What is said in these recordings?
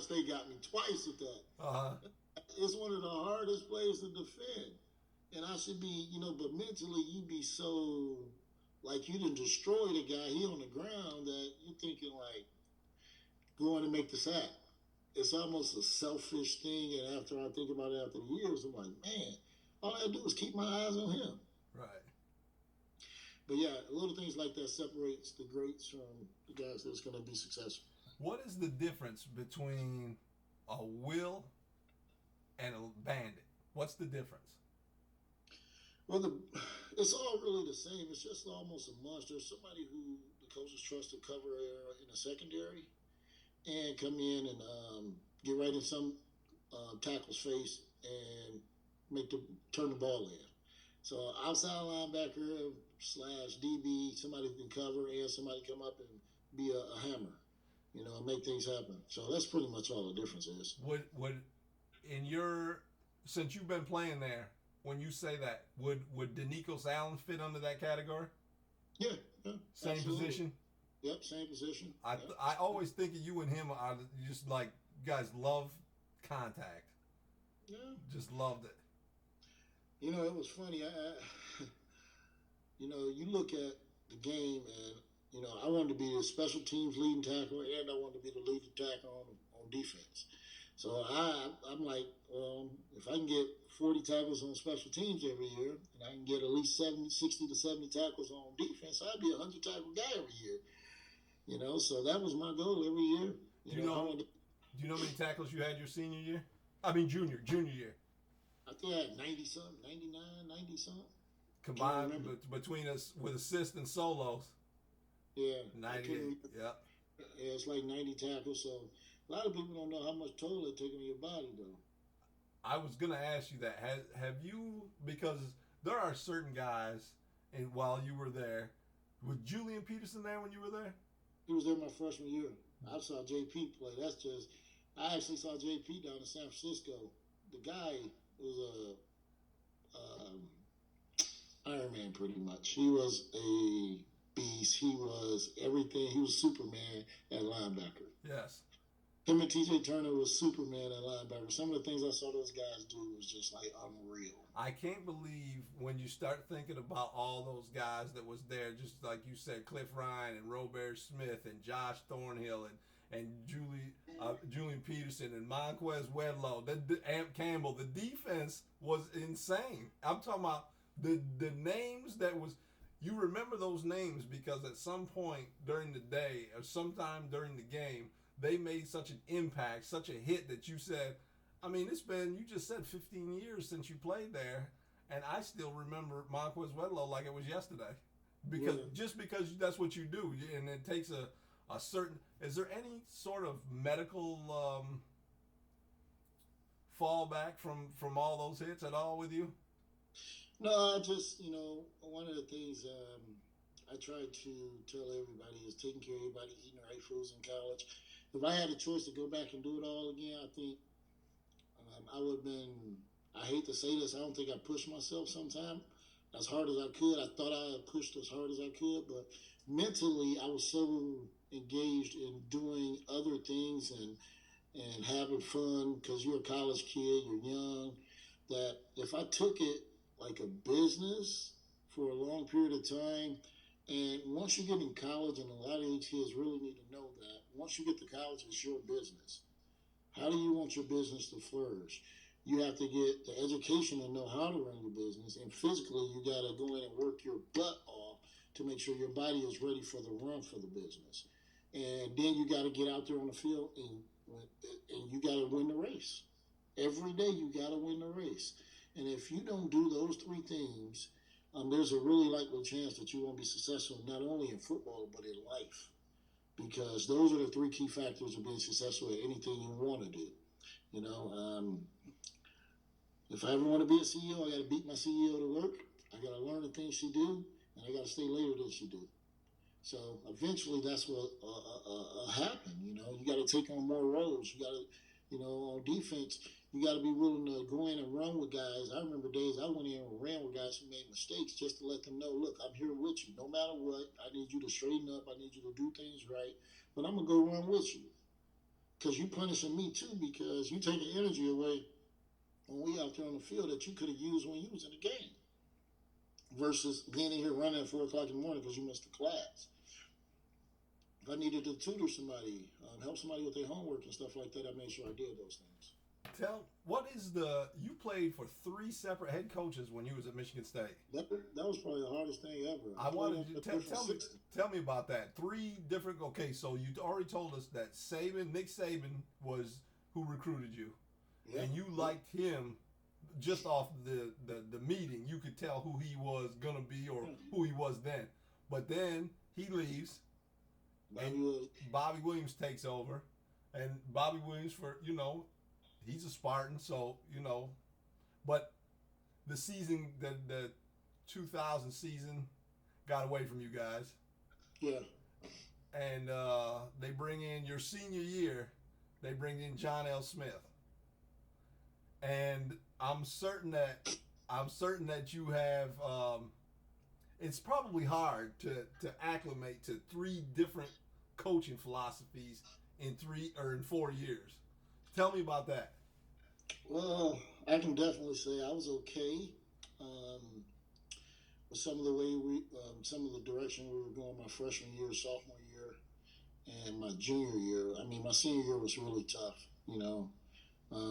State got me twice at that. Uh-huh. It's one of the hardest plays to defend. And I should be, but mentally you be so like you didn't destroy the guy, he on the ground that you thinking like going to make the sack. It's almost a selfish thing, and after I think about it after the years, I'm like, man, all I do is keep my eyes on him. Right. But yeah, little things like that separates the greats from the guys that's going to be successful. What is the difference between a will and a bandit? What's the difference? Well, it's all really the same. It's just almost a must. There's somebody who the coaches trust to cover in the secondary and come in and get right in some tackle's face and turn the ball in. So outside linebacker slash DB, somebody who can cover and somebody come up and be a hammer, and make things happen. So that's pretty much all the difference is. Would in your since you've been playing there, when you say that, would Danico Allen fit under that category? Yeah, yeah, Same absolutely. position. Yep, same position. Yep. I always think of you and him are just like you guys love contact. Yeah. Just loved it. It was funny. You look at the game, and I wanted to be the special teams leading tackle, and I wanted to be the leading tackle on defense. So I'm like, well, if I can get 40 tackles on special teams every year, and I can get at least 60 to 70 tackles on defense, I'd be a 100 tackle guy every year. So that was my goal every year. Do you know? Do you know how many tackles you had your senior year? I mean junior year. I think I had 90 something, 99, 90 something. Combined between us with assists and solos. Yeah, I can't 98. remember. Yep. Yeah, it's like 90 tackles. So a lot of people don't know how much toll it takes on your body, though. I was gonna ask you that. Have you, because there are certain guys, and while you were there, was Julian Peterson there when you were there? He was there my freshman year. I saw JP play. I actually saw JP down in San Francisco. The guy was a Iron Man pretty much. He was a beast. He was everything. He was Superman at linebacker. Yes. Him and TJ Turner was Superman at linebacker. Some of the things I saw those guys do was just like unreal. I can't believe when you start thinking about all those guys that was there, just like you said, Cliff Ryan and Robert Smith and Josh Thornhill and Julian Peterson and Moquiz Wedlow, Amp Campbell. The defense was insane. I'm talking about the names that was. You remember those names because at some point during the day or sometime during the game, they made such an impact, such a hit that you said, I mean, you just said 15 years since you played there, and I still remember Moquiz Wedlow like it was yesterday. Yeah. Because that's what you do, and it takes a certain. Is there any sort of medical fallback from all those hits at all with you? No, I just, one of the things I try to tell everybody is taking care of everybody, eating the right foods in college. If I had a choice to go back and do it all again, I think I would have been, I hate to say this, I don't think I pushed myself sometime as hard as I could. I thought I had pushed as hard as I could, but mentally I was so engaged in doing other things and having fun because you're a college kid, you're young, that if I took it like a business for a long period of time, and once you get in college, and a lot of these kids really need to know that, once you get to college, it's your business. How do you want your business to flourish? You have to get the education and know how to run your business, and physically, you got to go in and work your butt off to make sure your body is ready for the run for the business. And then you got to get out there on the field and you got to win the race. Every day, you got to win the race. And if you don't do those three things, there's a really likely chance that you won't be successful not only in football but in life, because those are the three key factors of being successful at anything you want to do. You know, if I ever want to be a CEO, I got to beat my CEO to work. I got to learn the things she do, and I got to stay later than she do. So eventually, that's what happen. You got to take on more roles. You got to, on defense, you got to be willing to go in and run with guys. I remember days I went in and ran with guys who made mistakes just to let them know, look, I'm here with you. No matter what, I need you to straighten up. I need you to do things right. But I'm gonna go run with you. because you punishing me too because you taking energy away when we out there on the field that you could have used when you was in the game versus being in here running at 4 o'clock in the morning because you missed the class. If I needed to tutor somebody, help somebody with their homework and stuff like that, I made sure I did those things. What is you played for 3 separate head coaches when you was at Michigan State. That was probably the hardest thing ever. I wanted you to tell me about that. 3 different. Okay, so you already told us that Nick Saban was who recruited you, and you liked him just off the meeting. You could tell who he was gonna be or who he was then. But then he leaves, and Bobby Williams takes over, and Bobby Williams he's a Spartan, so but the season, the 2000 season, got away from you guys. Yeah. And they bring in your senior year. They bring in John L. Smith, and I'm certain that you have. It's probably hard to acclimate to 3 different coaching philosophies in 4 years. Tell me about that. Well, I can definitely say I was okay with some of the way some of the direction we were going my freshman year, sophomore year, and my junior year. I mean, my senior year was really tough,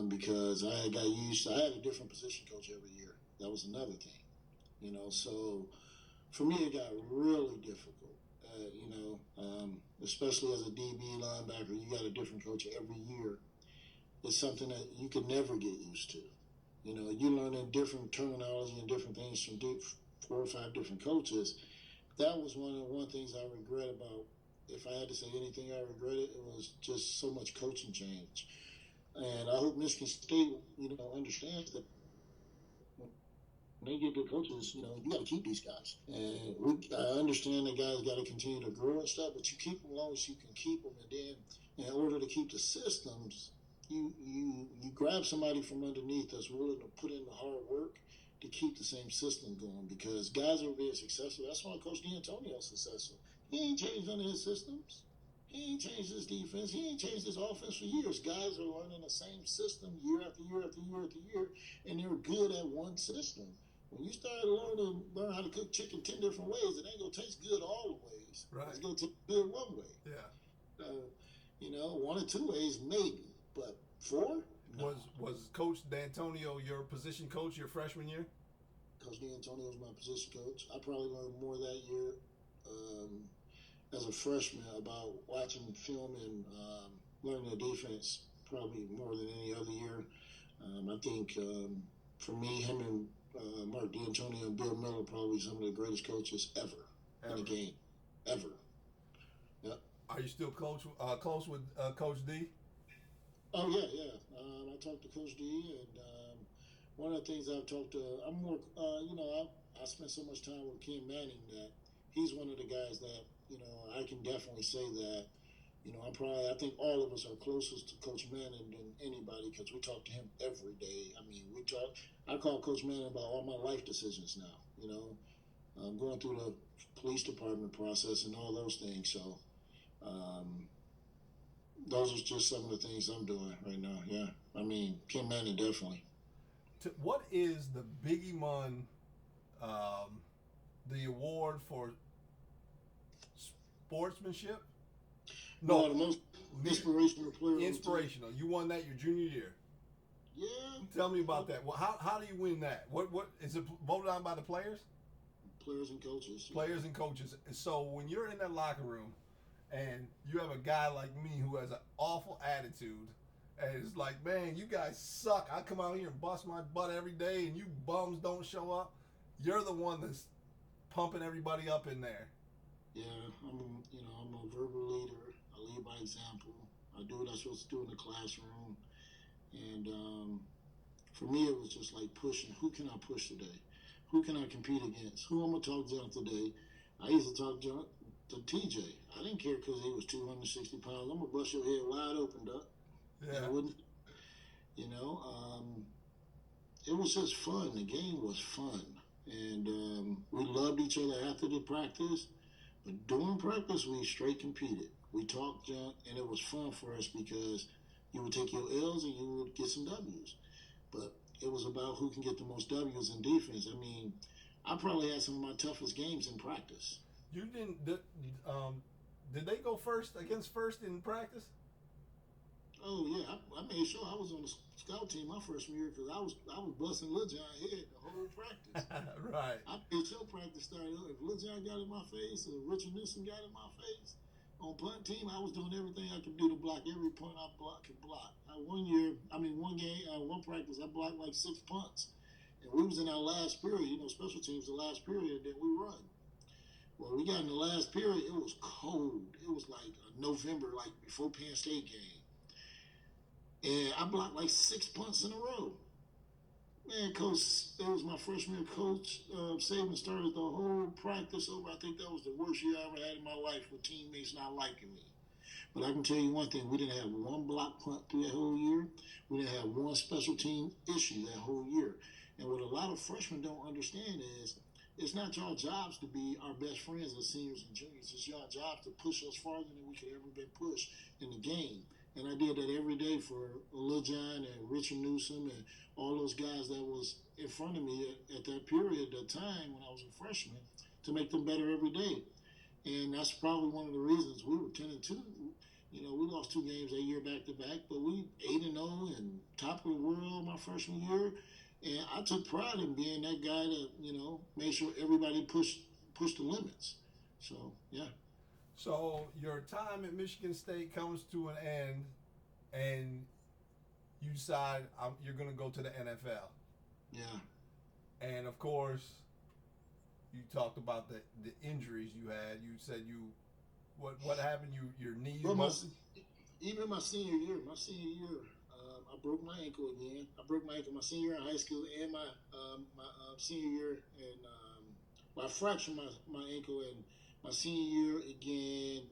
because I got used to, I had a different position coach every year. That was another thing, So for me, it got really difficult, especially as a DB linebacker. You got a different coach every year. It's something that you could never get used to. You learn a different terminology and different things from 4 or 5 different coaches. That was one things I regret about. If I had to say anything I regretted, it was just so much coaching change. And I hope Michigan State, understands that when they get good coaches, you got to keep these guys. And I understand that guys got to continue to grow and stuff, but you keep them as long as you can keep them. And then, in order to keep the systems, you grab somebody from underneath that's willing to put in the hard work to keep the same system going, because guys are being successful. That's why Coach D'Antonio is successful. He ain't changed none of his systems. He ain't changed his defense. He ain't changed his offense for years. Guys are learning the same system year after year after year after year, and they're good at one system. When you start learn how to cook chicken 10 different ways, it ain't gonna taste good all the ways. Right. It's gonna taste good one way. Yeah. 1 or 2 ways maybe. But 4? No. Was Coach D'Antonio your position coach your freshman year? Coach D'Antonio was my position coach. I probably learned more that year as a freshman about watching film and learning the defense probably more than any other year. I think for me, him and Mark D'Antonio and Bill Miller probably some of the greatest coaches ever. In the game. Ever. Yeah. Are you still close with Coach D? Oh, yeah. I talked to Coach D, and one of the things I've talked to, I'm more, I spent so much time with Ken Manning that he's one of the guys that, I can definitely say that, I think all of us are closest to Coach Manning than anybody because we talk to him every day. I mean, I call Coach Manning about all my life decisions now, going through the police department process and all those things. So, those are just some of the things I'm doing right now. Yeah, I mean, Ken Manning definitely. What is the Biggie Munn, the award for sportsmanship? No, the most inspirational player. Inspirational. You won that your junior year. Yeah. Tell me about that. Well, how do you win that? What is it voted on by the players? Players and coaches. Yeah. Players and coaches. So when you're in that locker room, and you have a guy like me who has an awful attitude, and it's like, man, you guys suck. I come out here and bust my butt every day, and you bums don't show up. You're the one that's pumping everybody up in there. Yeah, I'm a verbal leader. I lead by example. I do what I'm supposed to do in the classroom. And for me, it was just like pushing. Who can I push today? Who can I compete against? Who I'm going to talk junk today? I used to talk junk to TJ. I didn't care because he was 260 pounds. I'm going to bust your head wide open, Duck. Yeah. I wouldn't, it was just fun. The game was fun. And we loved each other after the practice. But during practice, we straight competed. We talked junk, and it was fun for us because You would take your L's and you would get some W's. But it was about who can get the most W's in defense. I mean, I probably had some of my toughest games in practice. You didn't. Did they go first against first in practice? Oh yeah, I made sure I was on the scout team my freshman year because I was busting Lil John head the whole practice. Right. I made sure practice started. If Lil John got in my face or Richard Newsom got in my face on punt team, I was doing everything I could do to block every punt could block. One game, one practice, I blocked like 6 punts, and we was in our last period. You know, special teams the last period that we run. Well, we got in the last period. It was cold. It was like November, like before Penn State game. And I blocked like 6 punts in a row. Man, coach, it was my freshman year. Coach Saban started the whole practice over. I think that was the worst year I ever had in my life with teammates not liking me. But I can tell you one thing: we didn't have one block punt through that whole year. We didn't have one special team issue that whole year. And what a lot of freshmen don't understand is it's not y'all jobs to be our best friends as seniors and juniors. It's y'all jobs to push us farther than we could ever been pushed in the game. And I did that every day for Lil John and Richard Newsom and all those guys that was in front of me at that period, that time when I was a freshman, to make them better every day. And that's probably one of the reasons we were 10-2. You know, we lost 2 games that year back to back, but we 8-0 and top of the world my freshman year. And I took pride in being that guy that, made sure everybody pushed the limits. So yeah. So your time at Michigan State comes to an end, and you decide you're going to go to the NFL. Yeah. And of course, you talked about the injuries you had. You said what happened? Your knee. Well, even my senior year, I broke my ankle again. I broke my ankle my senior year in high school and my senior year, and I fractured my ankle in my senior year again.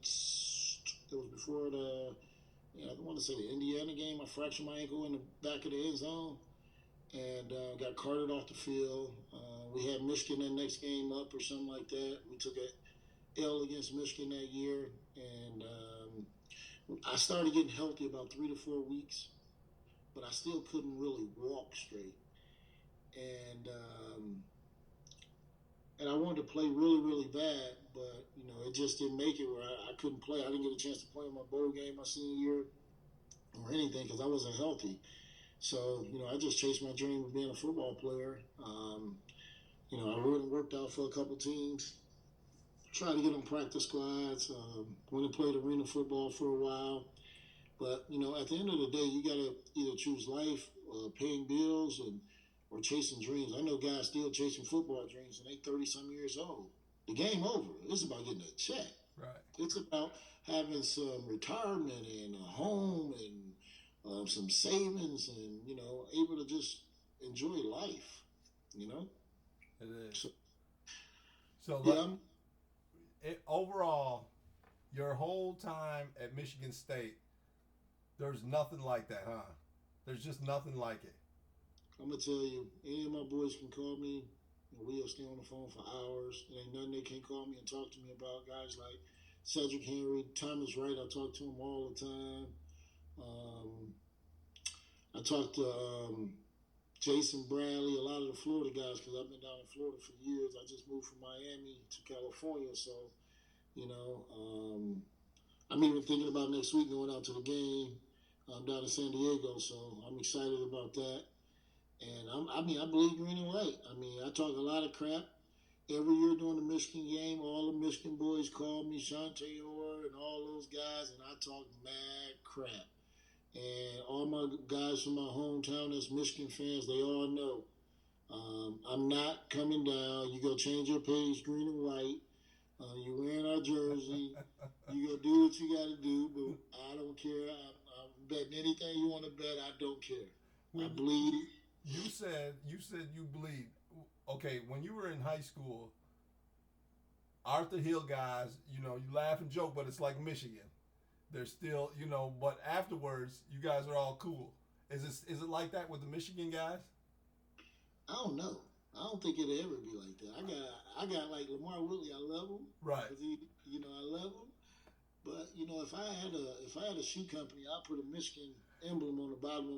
It was before I want to say the Indiana game. I fractured my ankle in the back of the end zone and got carted off the field. We had Michigan that next game up or something like that. We took a L against Michigan that year, and I started getting healthy about 3 to 4 weeks, but I still couldn't really walk straight. And I wanted to play really, really bad, but it just didn't make it where I couldn't play. I didn't get a chance to play in my bowl game my senior year or anything because I wasn't healthy. So I just chased my dream of being a football player. I really worked out for a couple teams, tried to get on practice squads, went and played arena football for a while. But at the end of the day, you gotta either choose life, paying bills, or chasing dreams. I know guys still chasing football dreams, and they 30-some years old. The game over. It's about getting a check. Right. It's about having some retirement and a home and some savings, and able to just enjoy life. It is. So yeah. Overall, your whole time at Michigan State, there's nothing like that, huh? There's just nothing like it. I'm gonna tell you, any of my boys can call me, and we'll stay on the phone for hours. There ain't nothing they can't call me and talk to me about. Guys like Cedric Henry, Thomas Wright, I talk to him all the time. I talk to Jason Bradley, a lot of the Florida guys, because I've been down in Florida for years. I just moved from Miami to California, so I'm even thinking about next week going out to the game. I'm down in San Diego, so I'm excited about that. And I believe green and white. I talk a lot of crap. Every year during the Michigan game, all the Michigan boys call me, Shante Orr and all those guys, and I talk mad crap. And all my guys from my hometown that's Michigan fans, they all know I'm not coming down. You go change your page green and white. You wearing our jersey. You go do what you got to do, but I don't care. I'm betting anything you want to bet. I don't care. I bleed. You said you bleed. Okay, when you were in high school, Arthur Hill guys, you laugh and joke, but it's like Michigan. They're still, but afterwards, you guys are all cool. Is it like that with the Michigan guys? I don't know. I don't think it'll ever be like that. I got like Lamar Whitley. I love him. Right. I love him. But if I had a shoe company, I'd put a Michigan emblem on the bottom